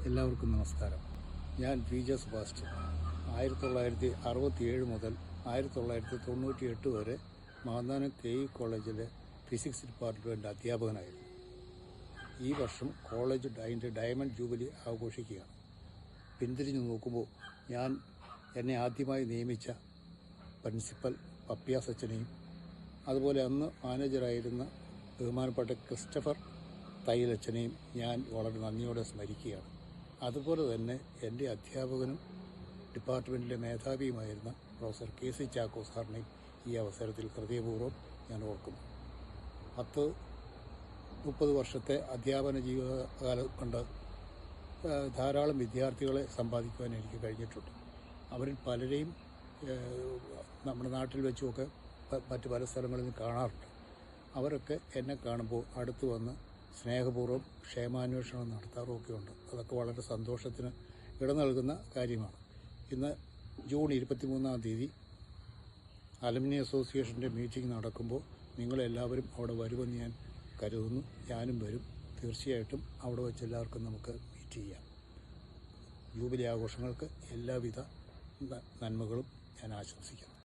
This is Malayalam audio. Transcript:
എല്ലാവർക്കും നമസ്കാരം. ഞാൻ VJ സെബാസ്റ്റ്യൻ. 1967 മുതൽ 1998 വരെ മാന്നാനം KE കോളേജിലെ ഫിസിക്സ് ഡിപ്പാർട്ട്മെൻറ്റ് അധ്യാപകനായിരുന്നു. ഈ വർഷം കോളേജ് അതിൻ്റെ ഡയമണ്ട് ജൂബിലി ആഘോഷിക്കുകയാണ്. പിന്തിരിഞ്ഞു നോക്കുമ്പോൾ എന്നെ ആദ്യമായി നിയമിച്ച പ്രിൻസിപ്പൽ പപ്പിയാസ് അച്ഛനെയും അതുപോലെ അന്ന് മാനേജറായിരുന്ന ബഹുമാനപ്പെട്ട ക്രിസ്റ്റഫർ തയ്യലച്ഛനെയും ഞാൻ വളരെ നന്ദിയോടെ സ്മരിക്കുകയാണ്. അതുപോലെ തന്നെ എൻ്റെ അധ്യാപകനും ഡിപ്പാർട്ട്മെൻറ്റിലെ മേധാവിയുമായിരുന്ന പ്രൊഫസർ KC ചാക്കോ സാറിനെയും ഈ അവസരത്തിൽ ഹൃദയപൂർവ്വം ഞാൻ ഓർക്കുന്നു. 30 വർഷത്തെ അധ്യാപന ജീവിതകാലം കൊണ്ട് ധാരാളം വിദ്യാർത്ഥികളെ സമ്പാദിക്കുവാൻ എനിക്ക് കഴിഞ്ഞിട്ടുണ്ട്. അവരിൽ പലരെയും നമ്മുടെ നാട്ടിൽ വെച്ചുമൊക്കെ മറ്റ് പല സ്ഥലങ്ങളിൽ നിന്ന് കാണാറുണ്ട്. അവരൊക്കെ എന്നെ കാണുമ്പോൾ അടുത്ത് വന്ന് സ്നേഹപൂർവ്വം ക്ഷേമാന്വേഷണം നടത്താറുമൊക്കെ ഉണ്ട്. അതൊക്കെ വളരെ സന്തോഷത്തിന് ഇട നൽകുന്ന കാര്യമാണ്. ഇന്ന് ജൂൺ 23-ാം തീയതി അലുമിനി അസോസിയേഷൻ്റെ മീറ്റിംഗ് നടക്കുമ്പോൾ നിങ്ങളെല്ലാവരും അവിടെ വരുമെന്ന് ഞാൻ കരുതുന്നു. ഞാനും വരും. തീർച്ചയായിട്ടും അവിടെ വെച്ച് എല്ലാവർക്കും നമുക്ക് മീറ്റ് ചെയ്യാം. ജൂബിലി ആഘോഷങ്ങൾക്ക് എല്ലാവിധ നന്മകളും ഞാൻ ആശംസിക്കുന്നു.